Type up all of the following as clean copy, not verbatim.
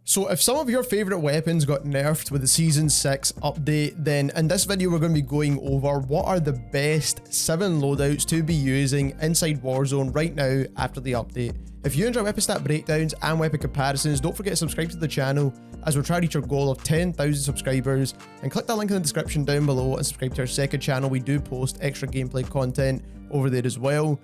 So if some of your favorite weapons got nerfed with the Season 6 update, then in this video we're going to be going over what are the best 7 loadouts to be using inside Warzone right now after the update. If you enjoy weapon stat breakdowns and weapon comparisons, don't forget to subscribe to the channel as we're trying to reach our goal of 10,000 subscribers, and click that link in the description down below and subscribe to our second channel. We do post extra gameplay content over there as well.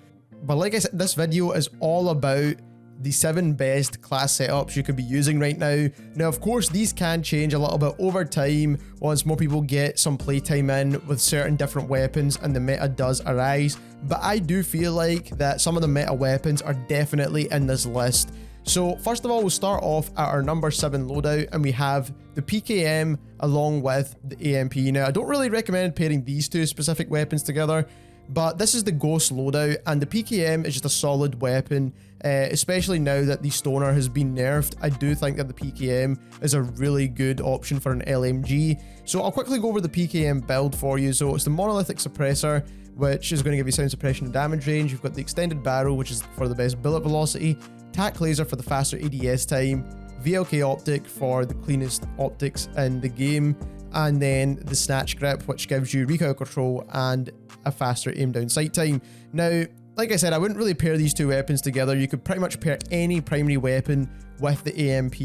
But like I said, this video is all about the 7 best class setups you could be using right now. Now, of course, these can change a little bit over time once more people get some playtime in with certain different weapons and the meta does arise. But I do feel like that some of the meta weapons are definitely in this list. So first of all, we'll start off at our number 7 loadout, and we have the PKM along with the AMP. Now, I don't really recommend pairing these two specific weapons together, but this is the Ghost loadout, and the PKM is just a solid weapon, especially now that the Stoner has been nerfed. I do think that the PKM is a really good option for an LMG. So I'll quickly go over the PKM build for you. So it's the monolithic suppressor, which is going to give you sound suppression and damage range. You've got the extended barrel, which is for the best bullet velocity, tac laser for the faster ADS time, VLK optic for the cleanest optics in the game, and then the snatch grip, which gives you recoil control and a faster aim down sight time. Now, like I said, I wouldn't really pair these two weapons together. You could pretty much pair any primary weapon with the AMP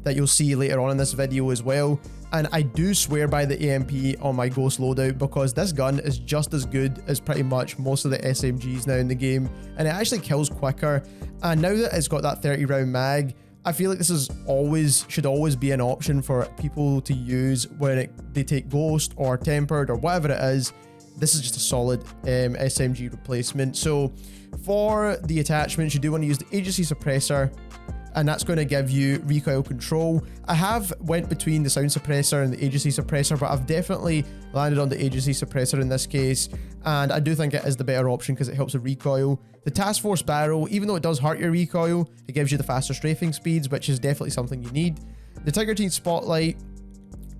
that you'll see later on in this video as well. And I do swear by the AMP on my Ghost loadout because this gun is just as good as pretty much most of the SMGs now in the game, and it actually kills quicker. And now that it's got that 30 round mag, I feel like this is should always be an option for people to use when they take Ghost or Tempered or whatever it is. This is just a solid SMG replacement. So for the attachments, you do want to use the agency suppressor, and that's going to give you recoil control. I have went between the sound suppressor and the agency suppressor, but I've definitely landed on the agency suppressor in this case, and I do think it is the better option because it helps with recoil. The task force barrel, even though it does hurt your recoil, it gives you the faster strafing speeds, which is definitely something you need. The Tiger Teeth spotlight,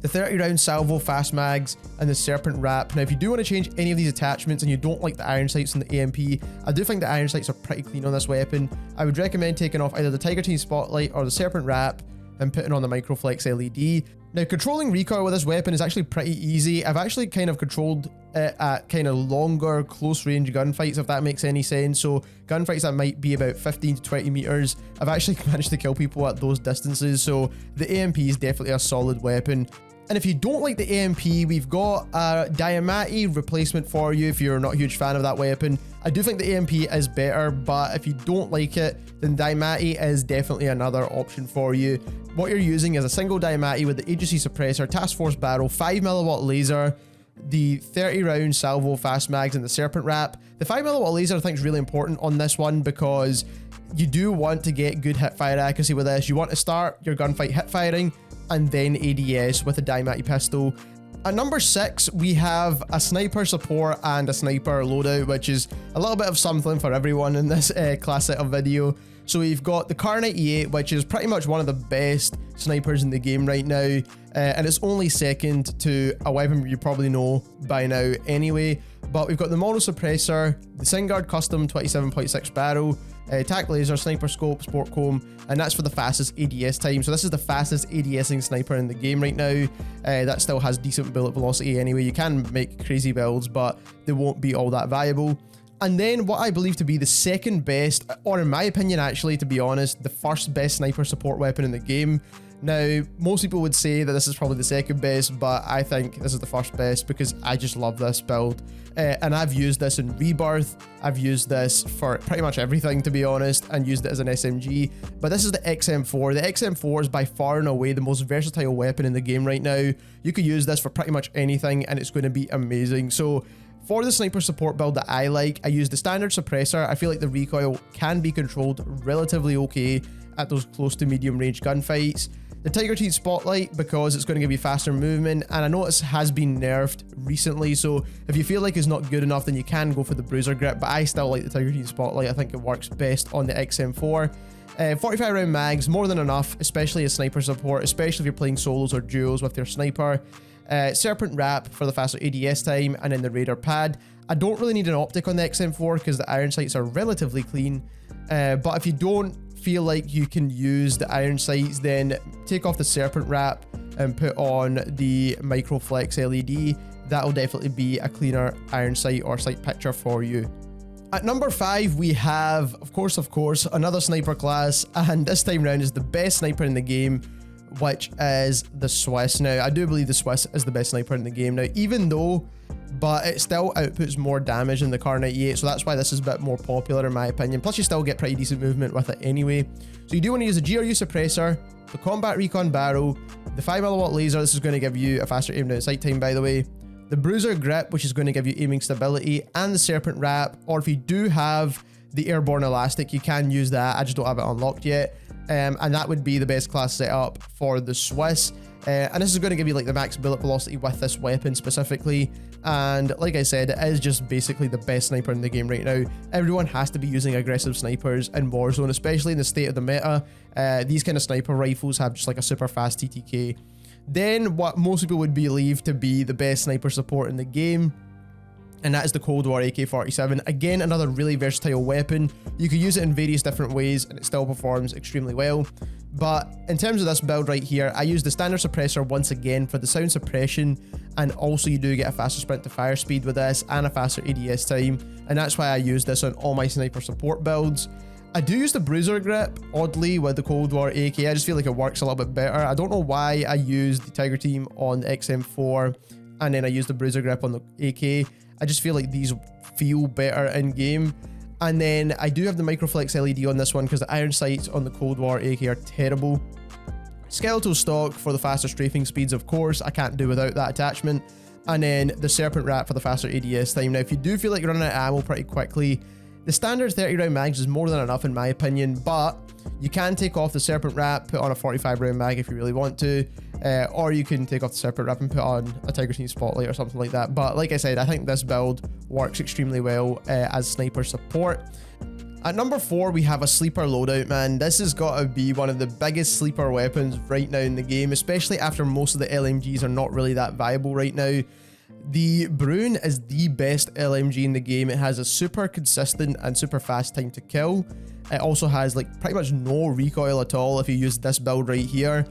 the 30 round salvo fast mags, and the serpent wrap. Now, if you do want to change any of these attachments and you don't like the iron sights and the AMP, I do think the iron sights are pretty clean on this weapon. I would recommend taking off either the Tiger Teeth spotlight or the serpent wrap and putting on the microflex LED. Now, controlling recoil with this weapon is actually pretty easy. I've actually kind of controlled it at kind of longer close range gunfights, if that makes any sense. So gunfights that might be about 15 to 20 meters, I've actually managed to kill people at those distances. So the AMP is definitely a solid weapon. And if you don't like the AMP, we've got a Diamati replacement for you if you're not a huge fan of that weapon. I do think the AMP is better, but if you don't like it, then Diamati is definitely another option for you. What you're using is a single Diamati with the agency suppressor, task force barrel, 5mm laser, the 30 round salvo fast mags, and the serpent wrap. The 5mm laser I think is really important on this one because you do want to get good hip fire accuracy with this. You want to start your gunfight hip firing and then ADS with a Diamati pistol. At number 6, we have a sniper support and a sniper loadout, which is a little bit of something for everyone in this class setup video. So we've got the Kar 98, which is pretty much one of the best snipers in the game right now, and it's only second to a weapon you probably know by now anyway. But we've got the mono suppressor, the Singard custom 27.6 barrel, tac laser, sniper scope, sport comb, and that's for the fastest ADS time. So this is the fastest ADSing sniper in the game right now. That still has decent bullet velocity anyway. You can make crazy builds, but they won't be all that valuable. And then what I believe to be the second best, or in my opinion actually, to be honest, the first best sniper support weapon in the game. Now, most people would say that this is probably the second best, but I think this is the first best because I just love this build. And I've used this in Rebirth, I've used this for pretty much everything to be honest, and used it as an SMG. But this is the XM4. The XM4 is by far and away the most versatile weapon in the game right now. You could use this for pretty much anything and it's going to be amazing. So for the sniper support build that I like, I use the standard suppressor. I feel like the recoil can be controlled relatively okay at those close to medium range gunfights. The Tiger Teeth spotlight because it's going to give you faster movement, and I know it has been nerfed recently, so if you feel like it's not good enough, then you can go for the bruiser grip, but I still like the Tiger Teeth spotlight. I think it works best on the XM4. 45 round mags, more than enough, especially as sniper support, especially if you're playing solos or duos with your sniper. Serpent wrap for the faster ADS time, and then the radar pad. I don't really need an optic on the XM4 because the iron sights are relatively clean, but if you don't feel like you can use the iron sights, then take off the serpent wrap and put on the micro flex LED. That'll definitely be a cleaner iron sight or sight picture for you. At number 5, we have, of course, another sniper class, and this time round is the best sniper in the game, which is the Swiss. Now, I do believe the Swiss is the best sniper in the game. Now, even though, but it still outputs more damage than the Kar 98, so that's why this is a bit more popular in my opinion. Plus, you still get pretty decent movement with it anyway. So you do want to use the GRU suppressor, the combat recon barrel, the 5mm laser. This is going to give you a faster aim down sight time, by the way. The bruiser grip, which is going to give you aiming stability, and the serpent wrap, or if you do have the airborne elastic, you can use that. I just don't have it unlocked yet. And that would be the best class setup for the Swiss. And this is going to give you like the max bullet velocity with this weapon specifically. And like I said, it is just basically the best sniper in the game right now. Everyone has to be using aggressive snipers in Warzone, especially in the state of the meta. These kind of sniper rifles have just like a super fast TTK. Then what most people would believe to be the best sniper support in the game, and that is the Cold War AK-47. Again, another really versatile weapon. You could use it in various different ways and it still performs extremely well. But in terms of this build right here, I use the standard suppressor once again for the sound suppression, and also you do get a faster sprint to fire speed with this and a faster ADS time, and that's why I use this on all my sniper support builds. I do use the bruiser grip, oddly, with the Cold War AK. I just feel like it works a little bit better. I don't know why I use the Tiger Team on the XM4 and then I use the bruiser grip on the AK. I just feel like these feel better in game. And then I do have the microflex LED on this one because the iron sights on the Cold War AK are terrible. Skeletal stock for the faster strafing speeds, of course. I can't do without that attachment. And then the serpent wrap for the faster ADS time. Now, if you do feel like you're running out of ammo pretty quickly, the standard 30 round mags is more than enough in my opinion, but you can take off the serpent wrap, put on a 45 round mag if you really want to, or you can take off the serpent wrap and put on a Tiger Team spotlight or something like that. But like I said, I think this build works extremely well as sniper support. At number 4, we have a sleeper loadout, man. This has got to be one of the biggest sleeper weapons right now in the game, especially after most of the LMGs are not really that viable right now. The Brune is the best LMG in the game. It has a super consistent and super fast time to kill. It also has like pretty much no recoil at all if you use this build right here.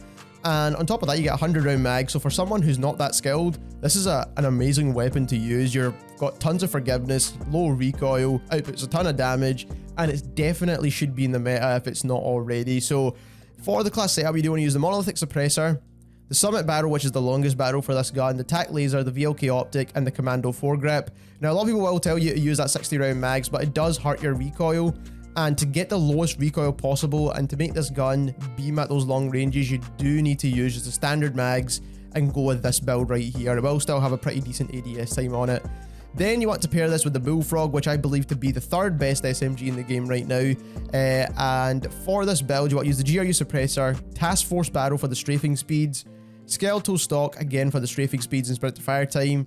And on top of that, you get a 100 round mag. So for someone who's not that skilled, this is an amazing weapon to use. You've got tons of forgiveness, low recoil, outputs a ton of damage, and it definitely should be in the meta if it's not already. So for the class setup, you do want to use the monolithic suppressor, the summit barrel, which is the longest barrel for this gun, the tac laser, the VLK optic, and the commando foregrip. Now, a lot of people will tell you to use that 60 round mags, but it does hurt your recoil. And to get the lowest recoil possible and to make this gun beam at those long ranges, you do need to use just the standard mags and go with this build right here. It will still have a pretty decent ADS time on it. Then you want to pair this with the Bullfrog, which I believe to be the third best SMG in the game right now. And for this build, you want to use the GRU suppressor, Task Force barrel for the strafing speeds, skeletal stock again for the strafing speeds and sprint to fire time,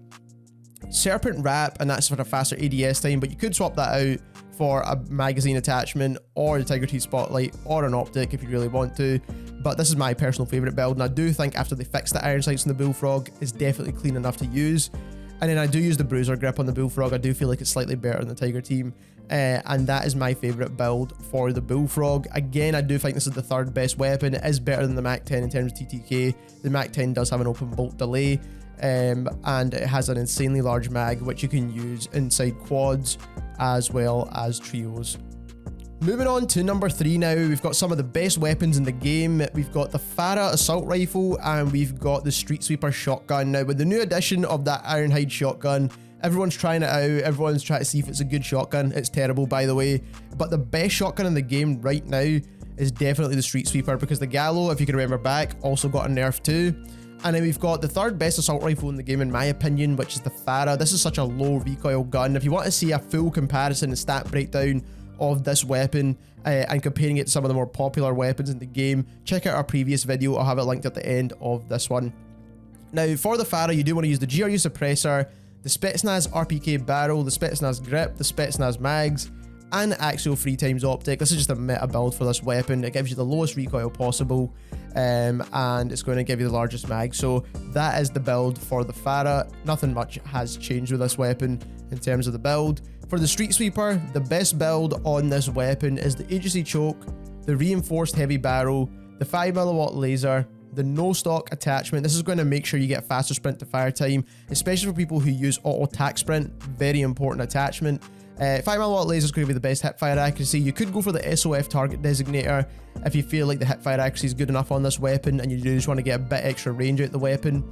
serpent wrap, and that's for a faster ADS time, but you could swap that out for a magazine attachment or the Tiger Team spotlight or an optic if you really want to. But this is my personal favorite build, and I do think after they fix the iron sights in the Bullfrog, it's definitely clean enough to use. And then I do use the bruiser grip on the Bullfrog. I do feel like it's slightly better than the Tiger Team, and that is my favorite build for the Bullfrog. Again, I do think this is the third best weapon. It is better than the Mac 10 in terms of TTK. The Mac 10 does have an open bolt delay, and it has an insanely large mag, which you can use inside quads as well as trios. Moving on to number 3 now, we've got some of the best weapons in the game. We've got the FARA assault rifle and we've got the Street Sweeper shotgun. Now, with the new addition of that Ironhide shotgun, everyone's trying it out. Everyone's trying to see if it's a good shotgun. It's terrible, by the way. But the best shotgun in the game right now is definitely the Street Sweeper, because the Gallo, if you can remember back, also got a nerf too. And then we've got the third best assault rifle in the game, in my opinion, which is the FARA. This is such a low recoil gun. If you want to see a full comparison and stat breakdown of this weapon and comparing it to some of the more popular weapons in the game, check out our previous video. I'll have it linked at the end of this one. Now, for the FARA, you do want to use the GRU suppressor, the Spetsnaz RPK barrel, the Spetsnaz grip, the Spetsnaz mags, and axial 3x optic. This is just a meta build for this weapon. It gives you the lowest recoil possible, and it's going to give you the largest mag. So that is the build for the FARA. Nothing much has changed with this weapon in terms of the build. For the Street Sweeper, the best build on this weapon is the agency choke, the reinforced heavy barrel, the 5mm laser, the no stock attachment. This is going to make sure you get faster sprint to fire time, especially for people who use auto tac sprint. Very important attachment. 5mm laser is going to be the best hip fire accuracy. You could go for the SOF target designator if you feel like the hip fire accuracy is good enough on this weapon and you just want to get a bit extra range out the weapon.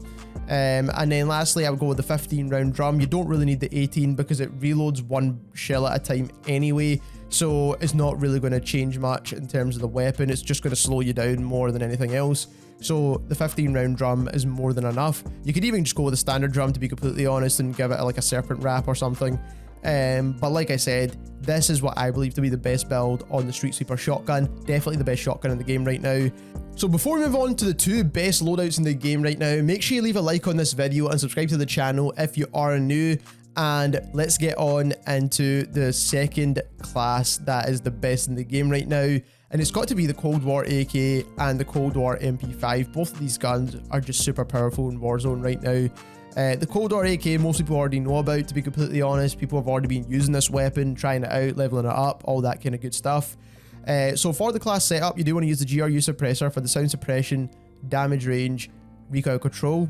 And then lastly, I would go with the 15 round drum. You don't really need the 18 because it reloads one shell at a time anyway, so it's not really going to change much in terms of the weapon. It's just going to slow you down more than anything else. So the 15 round drum is more than enough. You could even just go with a standard drum, to be completely honest, and give it like a serpent wrap or something. But like I said, this is what I believe to be the best build on the Street Sweeper shotgun. Definitely the best shotgun in the game right now. So before we move on to the two best loadouts in the game right now, make sure you leave a like on this video and subscribe to the channel if you are new. And let's get on into the second class that is the best in the game right now. And it's got to be the Cold War AK and the Cold War MP5. Both of these guns are just super powerful in Warzone right now. The Cold War AK, most people already know about, to be completely honest. People have already been using this weapon, trying it out, leveling it up, all that kind of good stuff. So for the class setup, you do want to use the GRU suppressor for the sound suppression, damage range, recoil control.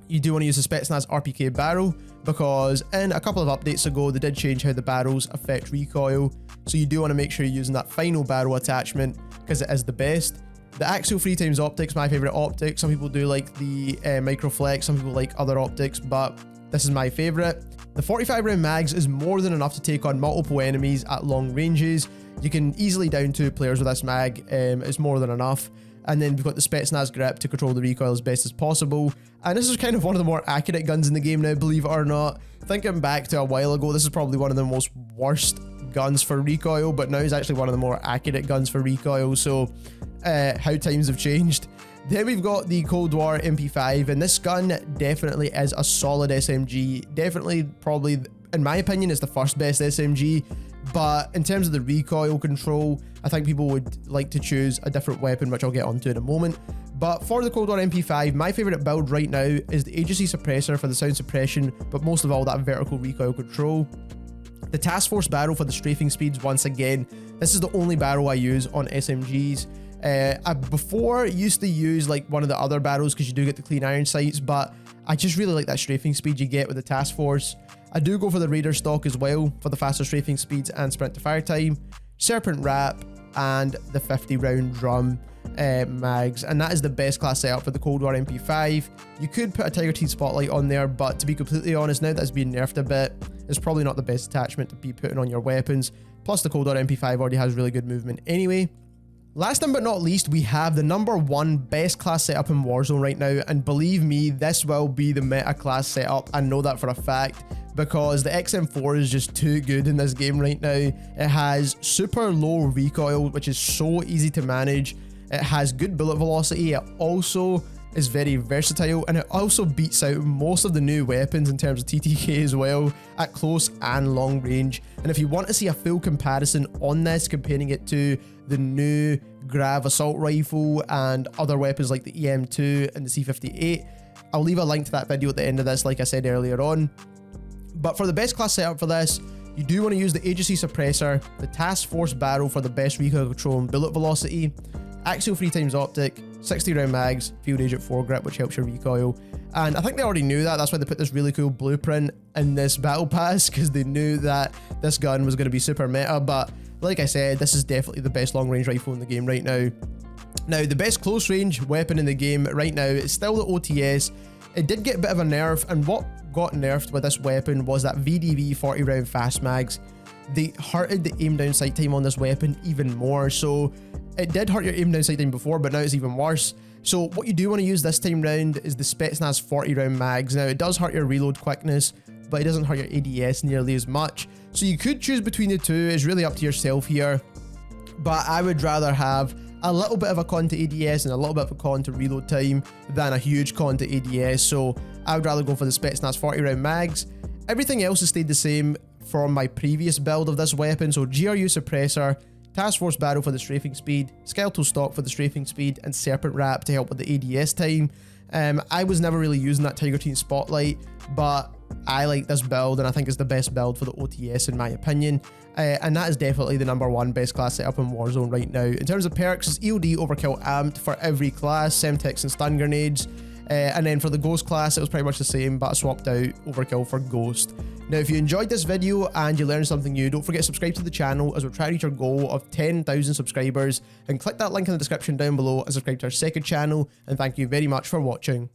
You do want to use the Spetsnaz RPK barrel because in a couple of updates ago, they did change how the barrels affect recoil. So you do want to make sure you're using that final barrel attachment because it is the best. The Axial 3x optics, my favorite optic. Some people do like the microflex, some people like other optics, but this is my favorite. The 45 round mags is more than enough to take on multiple enemies at long ranges. You can easily down 2 players with this mag, it's more than enough. And then we've got the Spetsnaz grip to control the recoil as best as possible. And this is kind of one of the more accurate guns in the game now, believe it or not. Thinking back to a while ago, this is probably one of the most worst guns for recoil, but now it's actually one of the more accurate guns for recoil. So how times have changed. Then we've got the Cold War MP5, and this gun definitely is a solid SMG. Definitely, probably, in my opinion, is the first best SMG. But in terms of the recoil control, I think people would like to choose a different weapon, which I'll get onto in a moment. But for the Cold War MP5, my favorite build right now is the agency suppressor for the sound suppression, but most of all that vertical recoil control. The task force barrel for the strafing speeds, once again, this is the only barrel I use on SMGs. I before used to use like one of the other barrels because you do get the clean iron sights, but I just really like that strafing speed you get with the task force. I do go for the Raider stock as well for the faster strafing speeds and sprint to fire time, serpent wrap, and the 50 round drum mags, and that is the best class setup for the Cold War MP5. You could put a Tiger Teeth spotlight on there, but to be completely honest, now that's been nerfed a bit, it's probably not the best attachment to be putting on your weapons. Plus the Cold War MP5 already has really good movement anyway. Last but not least, we have the #1 best class setup in Warzone right now, and believe me, this will be the meta class setup. I know that for a fact because the XM4 is just too good in this game right now. It has super low recoil, which is so easy to manage. It has good bullet velocity. It also is very versatile, and it also beats out most of the new weapons in terms of TTK as well at close and long range. And if you want to see a full comparison on this, comparing it to the new grav assault rifle and other weapons like the EM2 and the C58, I'll leave a link to that video at the end of this, like I said earlier on. But for the best class setup for this, you do want to use the agency suppressor, the task force barrel for the best recoil control and bullet velocity, axial 3x optic, 60 round mags, field agent foregrip, which helps your recoil. And I think they already knew that. That's why they put this really cool blueprint in this battle pass, because they knew that this gun was going to be super meta. But like I said, this is definitely the best long range rifle in the game right now. Now, the best close range weapon in the game right now is still the OTS. It did get a bit of a nerf, and what got nerfed with this weapon was that VDV 40 round fast mags. They hurted the aim down sight time on this weapon even more. So it did hurt your aim down sight time before, but now it's even worse. So what you do want to use this time round is the Spetsnaz 40 round mags. Now, it does hurt your reload quickness, but it doesn't hurt your ADS nearly as much. So you could choose between the two. It's really up to yourself here, but I would rather have a little bit of a con to ADS and a little bit of a con to reload time than a huge con to ADS. So I would rather go for the Spetsnaz 40 round mags. Everything else has stayed the same from my previous build of this weapon. So GRU suppressor, task force barrel for the strafing speed, skeletal stock for the strafing speed, and serpent wrap to help with the ADS time. I was never really using that Tiger Team Spotlight, but I like this build and I think it's the best build for the OTS in my opinion. And that is definitely the #1 best class setup in Warzone right now. In terms of perks, it's EOD Overkill Amped for every class, Semtex and stun grenades. And then for the Ghost class, it was pretty much the same, but I swapped out Overkill for Ghost. Now, if you enjoyed this video and you learned something new, don't forget to subscribe to the channel as we're trying to reach our goal of 10,000 subscribers. And click that link in the description down below and subscribe to our second channel. And thank you very much for watching.